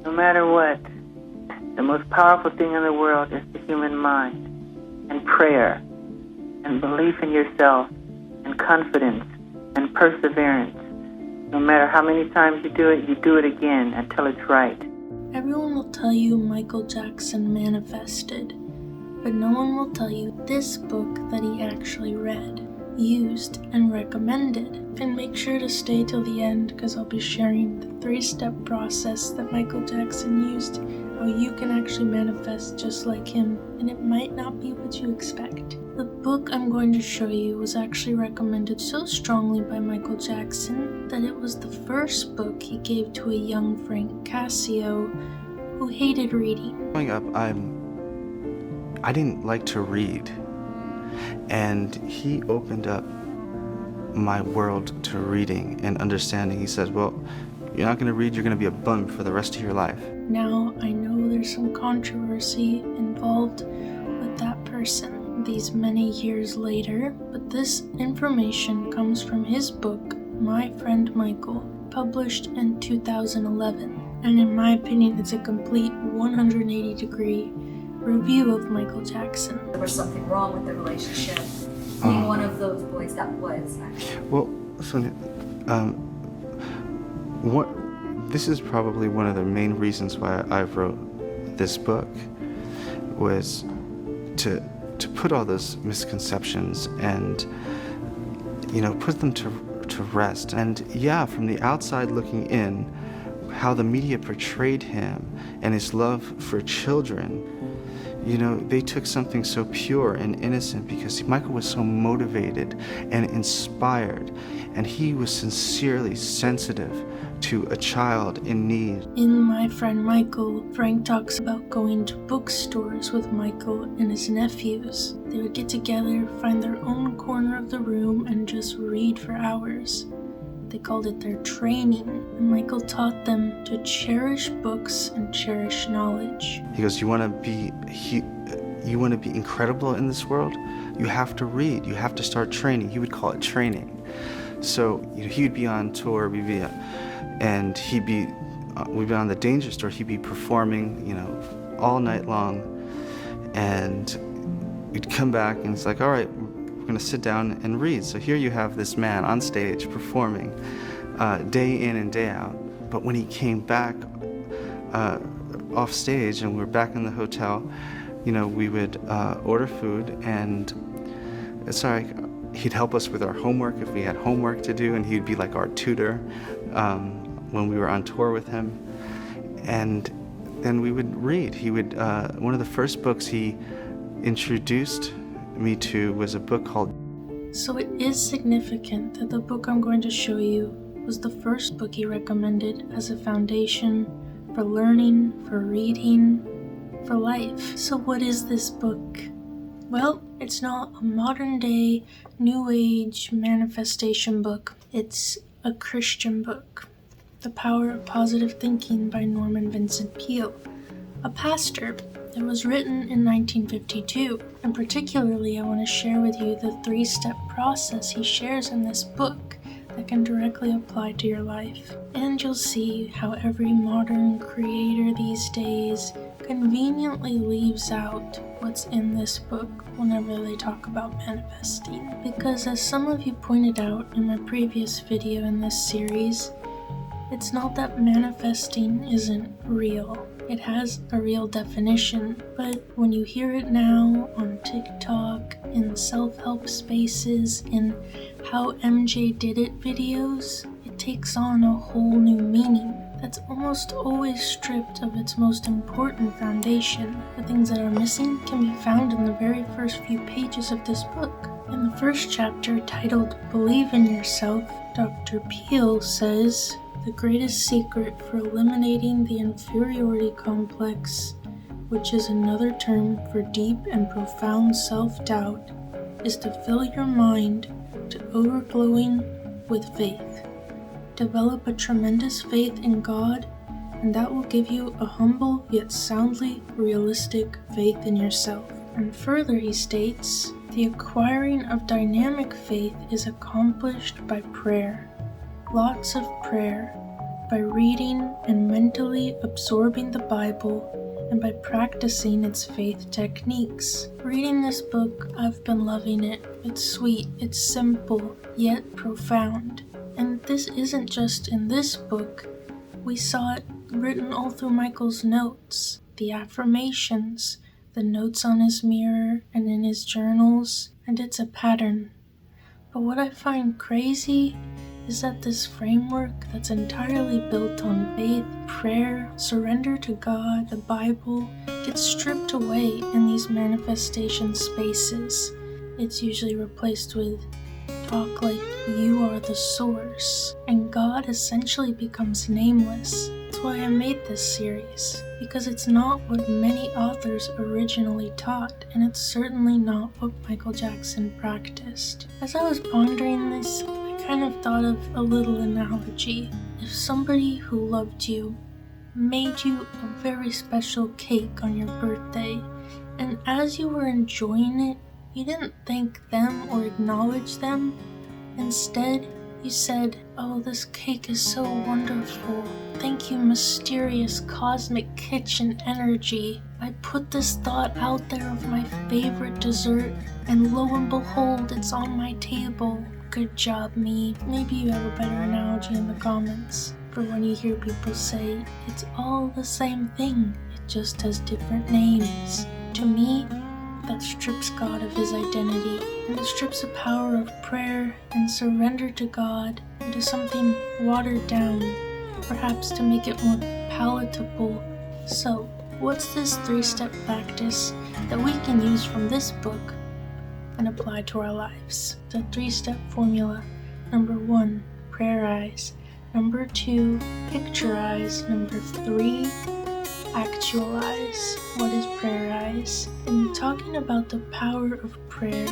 No matter what, the most powerful thing in the world is the human mind, and prayer, and belief in yourself, and confidence, and perseverance. No matter how many times you do it again until it's right. Everyone will tell you Michael Jackson manifested, but no one will tell you this book that he actually read, used, and recommended. And make sure to stay till the end, because I'll be sharing the 3-step process that Michael Jackson used, how you can actually manifest just like him, and it might not be what you expect. The book I'm going to show you was actually recommended so strongly by Michael Jackson that it was the first book he gave to a young Frank Cascio who hated reading. Growing up, I didn't like to read, and he opened up my world to reading and understanding. He says, well, you're not going to read, you're going to be a bum for the rest of your life. Now, I know there's some controversy involved with that person these many years later, but this information comes from his book, My Friend Michael, published in 2011. And in my opinion, it's a complete 180-degree review of Michael Jackson. There was something wrong with the relationship. Being one of those boys that was, actually. Well, Sonia, this is probably one of the main reasons why I wrote this book, was to put all those misconceptions and, put them to rest. And yeah, from the outside looking in, how the media portrayed him and his love for children, they took something so pure and innocent, because Michael was so motivated and inspired, and he was sincerely sensitive to a child in need. In My Friend Michael, Frank talks about going to bookstores with Michael and his nephews. They would get together, find their own corner of the room, and just read for hours. They called it their training, and Michael taught them to cherish books and cherish knowledge. He goes, you want to be incredible in this world? You have to read. You have to start training. He would call it training. So he would be on tour, we'd be on the Danger Store. He'd be performing, all night long, and we'd come back, and it's like, all right, we're gonna sit down and read. So here you have this man on stage performing day in and day out. But when he came back off stage and we were back in the hotel, we would order food, and he'd help us with our homework if we had homework to do, and he'd be like our tutor when we were on tour with him. And then we would read. He would one of the first books he introduced me to was a book called... So it is significant that the book I'm going to show you was the first book he recommended as a foundation for learning, for reading, for life. So what is this book? Well, it's not a modern day, new age manifestation book. It's a Christian book. The Power of Positive Thinking by Vincent Peale, a pastor. It was written in 1952, and particularly I want to share with you the 3-step process he shares in this book that can directly apply to your life. And you'll see how every modern creator these days conveniently leaves out what's in this book whenever they talk about manifesting. Because as some of you pointed out in my previous video in this series, it's not that manifesting isn't real. It has a real definition, but when you hear it now on TikTok, in self-help spaces, in How MJ Did It videos, it takes on a whole new meaning that's almost always stripped of its most important foundation. The things that are missing can be found in the very first few pages of this book. In the first chapter, titled Believe in Yourself, Dr. Peale says, the greatest secret for eliminating the inferiority complex, which is another term for deep and profound self-doubt, is to fill your mind to overflowing with faith. Develop a tremendous faith in God, and that will give you a humble yet soundly realistic faith in yourself. And further, he states, the acquiring of dynamic faith is accomplished by prayer. Lots of prayer. by reading and mentally absorbing the Bible and by practicing its faith techniques. Reading this book, I've been loving it. It's sweet, it's simple, yet profound. And this isn't just in this book. We saw it written all through Michael's notes, the affirmations, the notes on his mirror and in his journals, and it's a pattern. But what I find crazy is that this framework that's entirely built on faith, prayer, surrender to God, the Bible, gets stripped away in these manifestation spaces. It's usually replaced with talk like you are the source, and God essentially becomes nameless. That's why I made this series, because it's not what many authors originally taught, and it's certainly not what Michael Jackson practiced. As I was pondering this, I kind of thought of a little analogy. If somebody who loved you made you a very special cake on your birthday, and as you were enjoying it, you didn't thank them or acknowledge them. Instead, you said, "Oh, this cake is so wonderful. Thank you, mysterious cosmic kitchen energy. I put this thought out there of my favorite dessert, and lo and behold, it's on my table. Good job, me." Maybe you have a better analogy in the comments for when you hear people say, "It's all the same thing, it just has different names." To me, that strips God of his identity, and it strips the power of prayer and surrender to God into something watered down, perhaps to make it more palatable. So, what's this 3-step practice that we can use from this book and apply to our lives? The 3-step formula. Number 1, prayer eyes. Number 2, picture eyes. Number 3, actualize. What is prayer eyes? In talking about the power of prayer,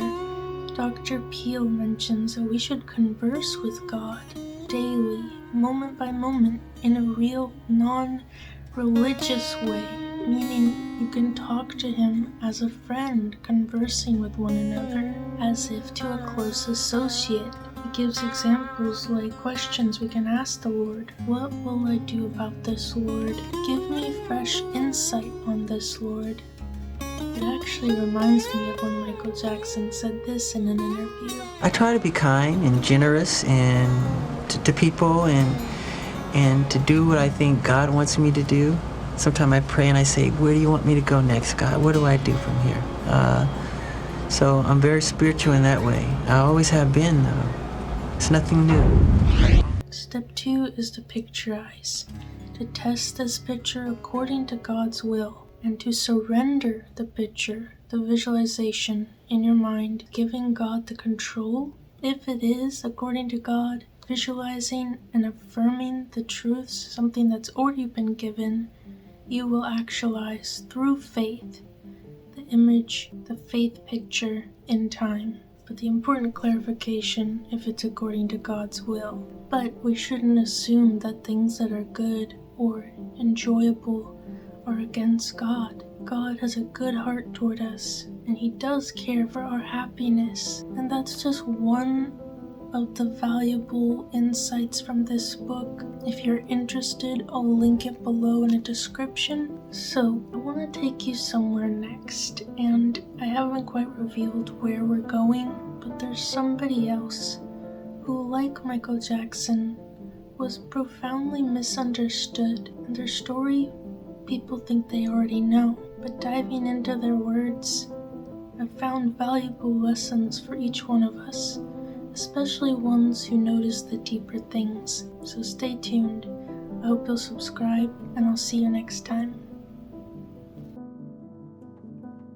Dr. Peale mentions that we should converse with God daily, moment by moment, in a real, non-religious way, meaning you can talk to him as a friend, conversing with one another, as if to a close associate. He gives examples like questions we can ask the Lord. What will I do about this, Lord? Give me fresh insight on this, Lord. It actually reminds me of when Michael Jackson said this in an interview. I try to be kind and generous and to people and to do what I think God wants me to do. Sometimes I pray and I say, "Where do you want me to go next, God? What do I do from here?" So I'm very spiritual in that way. I always have been, though. It's nothing new. Step 2 is to picture eyes. To test this picture according to God's will, and to surrender the picture, the visualization in your mind, giving God the control. If it is according to God, visualizing and affirming the truths, something that's already been given, you will actualize through faith the image, the faith picture in time. But the important clarification, if it's according to God's will. But we shouldn't assume that things that are good or enjoyable are against God. God has a good heart toward us, and he does care for our happiness. And that's just one of the valuable insights from this book. If you're interested, I'll link it below in the description. So I want to take you somewhere next, and I haven't quite revealed where we're going, but there's somebody else who, like Michael Jackson, was profoundly misunderstood, and their story people think they already know. But diving into their words, I've found valuable lessons for each one of us, especially ones who notice the deeper things. So stay tuned. I hope you'll subscribe, and I'll see you next time.